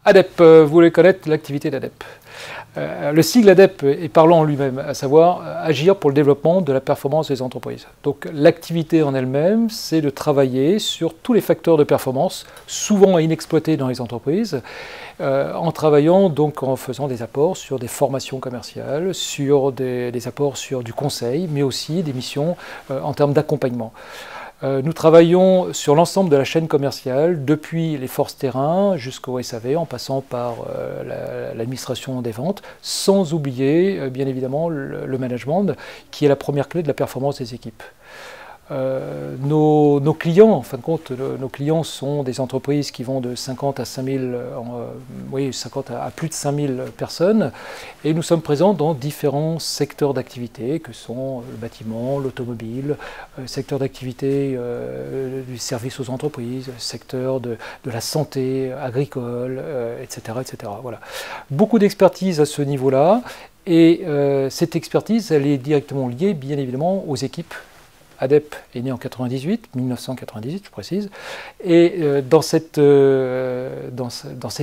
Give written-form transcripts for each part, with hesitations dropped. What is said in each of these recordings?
ADEP, vous voulez connaître l'activité d'ADEP. Le sigle ADEP est parlant en lui-même, à savoir agir pour le développement de la performance des entreprises. Donc l'activité en elle-même, c'est de travailler sur tous les facteurs de performance, souvent inexploités dans les entreprises, en travaillant, donc en faisant des apports sur des formations commerciales, sur des apports sur du conseil, mais aussi des missions en termes d'accompagnement. Nous travaillons sur l'ensemble de la chaîne commerciale, depuis les forces terrain jusqu'au SAV, en passant par l'administration des ventes, sans oublier bien évidemment le management, qui est la première clé de la performance des équipes. Nos clients, en fin de compte, nos clients sont des entreprises qui vont de 50 à 5000, oui, 50 à plus de 5000 personnes, et nous sommes présents dans différents secteurs d'activité, que sont le bâtiment, l'automobile, secteur d'activité du service aux entreprises, secteur de la santé, agricole, etc., etc. Voilà. Beaucoup d'expertise à ce niveau-là, et cette expertise, elle est directement liée, bien évidemment, aux équipes. ADEP est né en 1998, je précise, et dans cette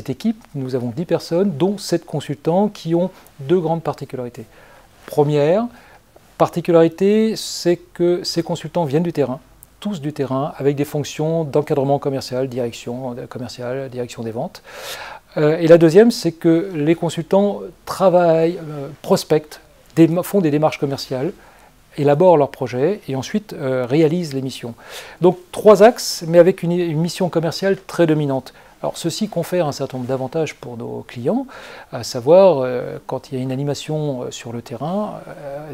équipe, nous avons 10 personnes, dont 7 consultants qui ont 2 grandes particularités. Première particularité, c'est que ces consultants viennent du terrain, tous du terrain, avec des fonctions d'encadrement commercial, direction des ventes. Et la deuxième, c'est que les consultants travaillent, prospectent, font des démarches commerciales, élaborent leurs projets et ensuite réalisent les missions. Donc 3 axes, mais avec une mission commerciale très dominante. Alors ceci confère un certain nombre d'avantages pour nos clients, à savoir quand il y a une animation sur le terrain,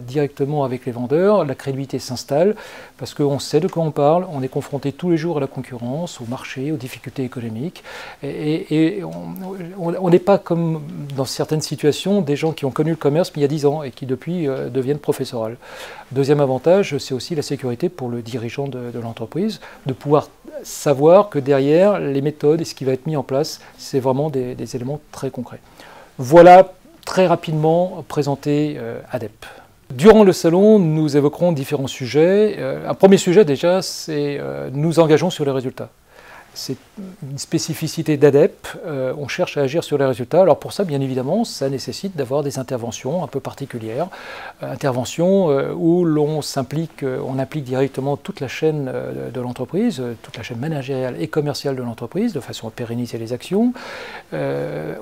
directement avec les vendeurs, la crédibilité s'installe parce qu'on sait de quoi on parle, on est confronté tous les jours à la concurrence, au marché, aux difficultés économiques, et on n'est pas comme dans certaines situations des gens qui ont connu le commerce il y a 10 ans et qui depuis deviennent professorales. Deuxième avantage, c'est aussi la sécurité pour le dirigeant de l'entreprise, de pouvoir savoir que derrière les méthodes et ce qui va être mis en place, c'est vraiment des éléments très concrets. Voilà très rapidement présenté ADEP. Durant le salon, nous évoquerons différents sujets. Un premier sujet déjà, c'est nous engageons sur les résultats. C'est une spécificité d'ADEP, on cherche à agir sur les résultats. Alors pour ça, bien évidemment, ça nécessite d'avoir des interventions un peu particulières, interventions où l'on s'implique, on implique directement toute la chaîne de l'entreprise, toute la chaîne managériale et commerciale de l'entreprise, de façon à pérenniser les actions.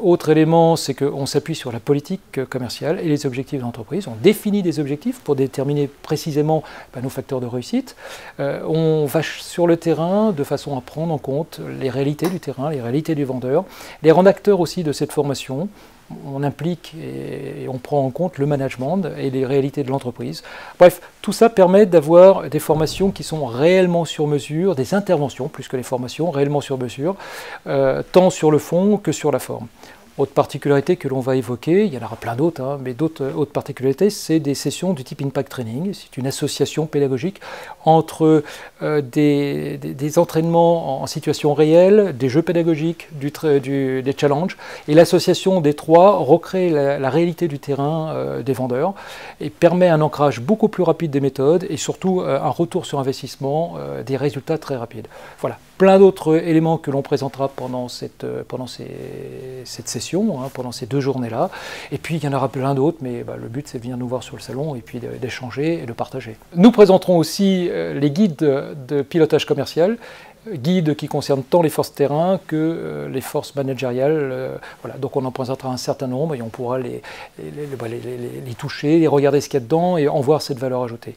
Autre élément, c'est qu'on s'appuie sur la politique commerciale et les objectifs de l'entreprise. On définit des objectifs pour déterminer précisément nos facteurs de réussite. On va sur le terrain de façon à prendre en compte les réalités du terrain, les réalités du vendeur, les rendre acteurs aussi de cette formation. On implique et on prend en compte le management et les réalités de l'entreprise. Bref, tout ça permet d'avoir des formations qui sont réellement sur mesure, des interventions plus que les formations, réellement sur mesure, tant sur le fond que sur la forme. Autre particularité que l'on va évoquer, il y en aura plein d'autres, hein, mais d'autres particularités, c'est des sessions du type Impact Training. C'est une association pédagogique entre des entraînements en situation réelle, des jeux pédagogiques, des challenges, et l'association des trois recrée la réalité du terrain des vendeurs et permet un ancrage beaucoup plus rapide des méthodes et surtout un retour sur investissement, des résultats très rapides. Voilà, plein d'autres éléments que l'on présentera pendant cette session, pendant ces 2 journées-là. Et puis, il y en aura plein d'autres, mais le but, c'est de venir nous voir sur le salon et puis d'échanger et de partager. Nous présenterons aussi les guides de pilotage commercial, guides qui concernent tant les forces terrain que les forces managériales. Voilà. Donc, on en présentera un certain nombre et on pourra les toucher, les regarder ce qu'il y a dedans et en voir cette valeur ajoutée.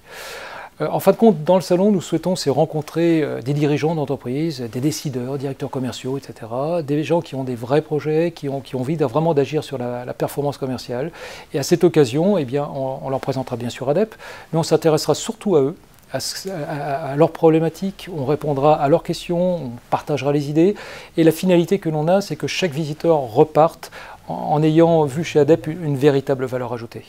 En fin de compte, dans le salon, nous souhaitons rencontrer des dirigeants d'entreprise, des décideurs, directeurs commerciaux, etc. Des gens qui ont des vrais projets, qui ont envie vraiment d'agir sur la performance commerciale. Et à cette occasion, eh bien, on leur présentera bien sûr ADEP, mais on s'intéressera surtout à eux, à leurs problématiques, on répondra à leurs questions, on partagera les idées. Et la finalité que l'on a, c'est que chaque visiteur reparte en ayant vu chez ADEP une véritable valeur ajoutée.